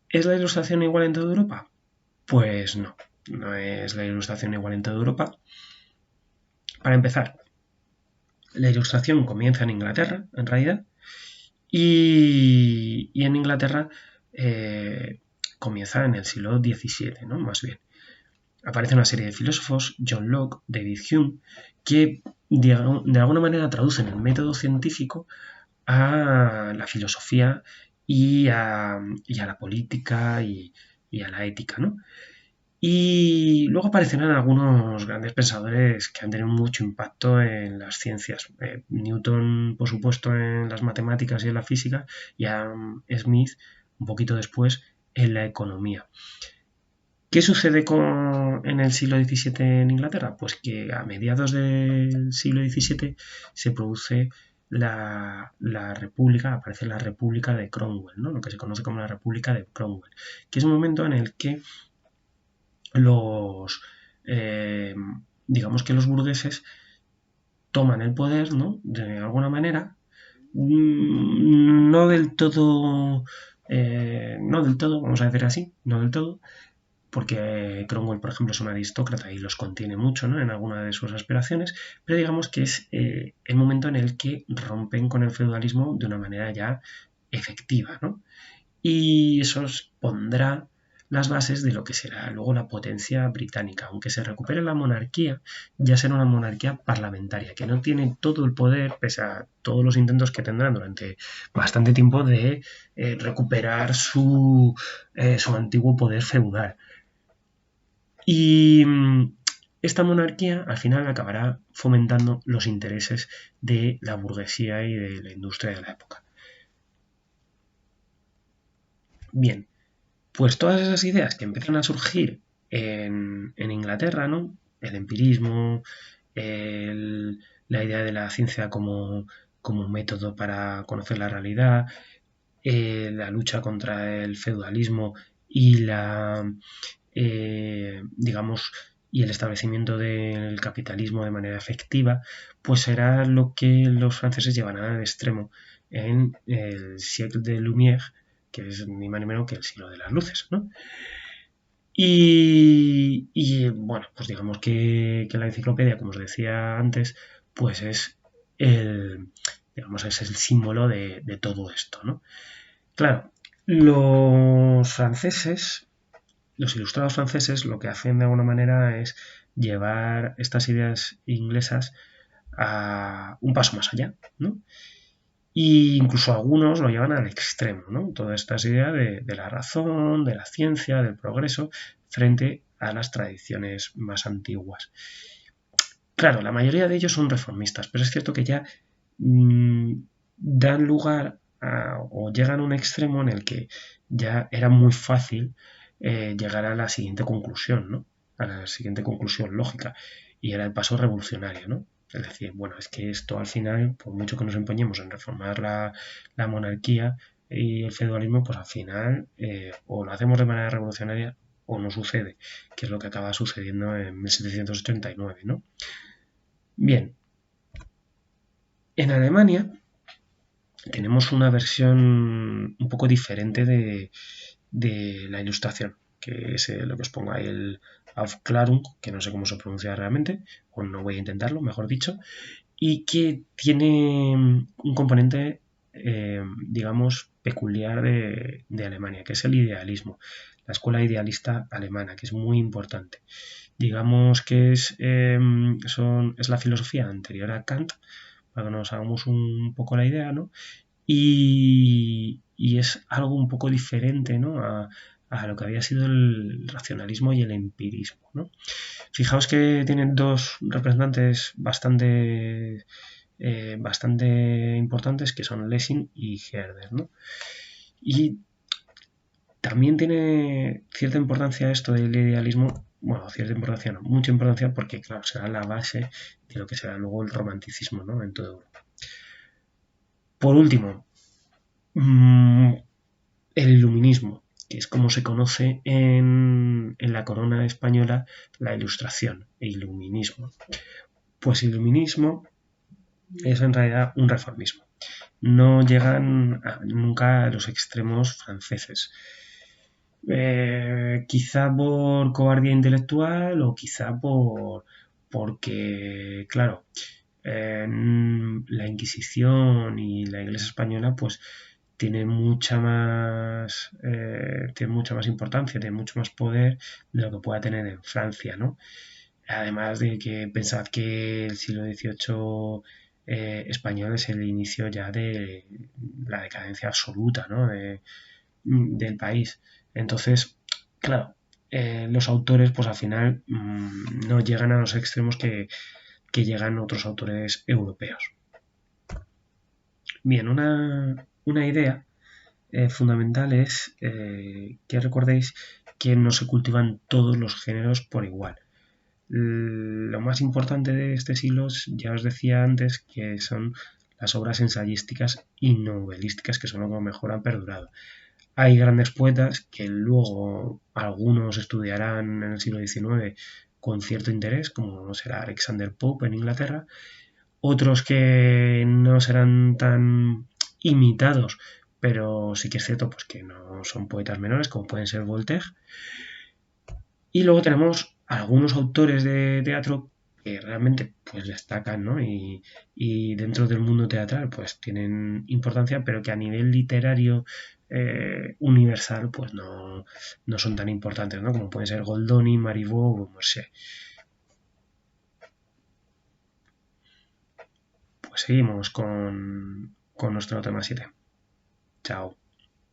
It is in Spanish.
¿Es la Ilustración igual en toda Europa? Pues no, no es la Ilustración igual en toda Europa. Para empezar, la Ilustración comienza en Inglaterra, en realidad, y en Inglaterra comienza en el siglo XVII, ¿no? Más bien. Aparece una serie de filósofos, John Locke, David Hume, que de alguna manera traducen el método científico a la filosofía y a la política y a la ética, ¿no? Y luego aparecerán algunos grandes pensadores que han tenido mucho impacto en las ciencias. Newton, por supuesto, en las matemáticas y en la física, y Adam Smith, un poquito después, en la economía. ¿Qué sucede en el siglo XVII en Inglaterra? Pues que a mediados del siglo XVII se produce la República, aparece la República de Cromwell, ¿no? Lo que se conoce como la República de Cromwell, que es un momento en el que los, eh, digamos que los burgueses toman el poder, ¿no? De alguna manera, no del todo, no del todo, vamos a decir así, no del todo, porque Cromwell, por ejemplo, es un aristócrata y los contiene mucho, ¿no? En alguna de sus aspiraciones, pero digamos que es el momento en el que rompen con el feudalismo de una manera ya efectiva, ¿no? Y eso pondrá las bases de lo que será luego la potencia británica. Aunque se recupere la monarquía, ya será una monarquía parlamentaria, que no tiene todo el poder, pese a todos los intentos que tendrán durante bastante tiempo de recuperar su antiguo poder feudal. Y esta monarquía al final acabará fomentando los intereses de la burguesía y de la industria de la época. Bien, pues todas esas ideas que empiezan a surgir en Inglaterra, ¿no? El empirismo, la idea de la ciencia como método para conocer la realidad, la lucha contra el feudalismo y digamos, y el establecimiento del capitalismo de manera efectiva, pues será lo que los franceses llevarán al extremo en el siècle de Lumière, que es ni más ni menos que el siglo de las luces, ¿no? Bueno, pues digamos que la enciclopedia, como os decía antes, pues digamos, es el símbolo de todo esto, ¿no? Claro, los franceses, los ilustrados franceses, lo que hacen de alguna manera es llevar estas ideas inglesas a un paso más allá, ¿no? Y incluso algunos lo llevan al extremo, ¿no? Todas estas ideas de la razón, de la ciencia, del progreso, frente a las tradiciones más antiguas. Claro, la mayoría de ellos son reformistas, pero es cierto que ya dan lugar o llegan a un extremo en el que ya era muy fácil llegar a la siguiente conclusión, ¿no? A la siguiente conclusión lógica, y era el paso revolucionario, ¿no? Es decir, bueno, es que esto al final, por mucho que nos empeñemos en reformar la monarquía y el feudalismo, pues al final o lo hacemos de manera revolucionaria o no sucede, que es lo que acaba sucediendo en 1789, ¿no? Bien, en Alemania tenemos una versión un poco diferente de la ilustración, que es lo que os pongo ahí, el Aufklärung, que no sé cómo se pronuncia realmente, o no voy a intentarlo, mejor dicho, y que tiene un componente, digamos, peculiar de Alemania, que es el idealismo, la escuela idealista alemana, que es muy importante. Digamos que es la filosofía anterior a Kant, para que nos hagamos un poco la idea, ¿no? Y es algo un poco diferente, ¿no? A lo que había sido el racionalismo y el empirismo, ¿no? Fijaos que tienen dos representantes bastante importantes, que son Lessing y Herder, ¿no? Y también tiene cierta importancia esto del idealismo, bueno, cierta importancia no, mucha importancia, porque claro, será la base de lo que será luego el romanticismo, ¿no? En toda Europa. Por último, el iluminismo, que es como se conoce en la corona española la ilustración, el iluminismo. Pues iluminismo es en realidad un reformismo. No llegan nunca a los extremos franceses. Quizá por cobardía intelectual o quizá porque, claro, la Inquisición y la Iglesia española pues tiene mucha más importancia, tiene mucho más poder de lo que pueda tener en Francia, ¿no? Además de que pensad que el siglo XVIII español es el inicio ya de la decadencia absoluta, ¿no? Del país. Entonces, claro, los autores pues al final no llegan a los extremos que llegan otros autores europeos. Bien, una idea fundamental es que recordéis que no se cultivan todos los géneros por igual. Lo más importante de este siglo, ya os decía antes, que son las obras ensayísticas y novelísticas, que son lo que mejor han perdurado. Hay grandes poetas que luego algunos estudiarán en el siglo XIX con cierto interés, como será Alexander Pope en Inglaterra, otros que no serán tan imitados, pero sí que es cierto pues, que no son poetas menores, como pueden ser Voltaire. Y luego tenemos algunos autores de teatro que realmente pues destacan, ¿no? Y dentro del mundo teatral pues tienen importancia, pero que a nivel literario universal pues no son tan importantes, ¿no? Como pueden ser Goldoni, Marivaux o Beaumarchais. Pues seguimos con nuestro tema 7. Chao.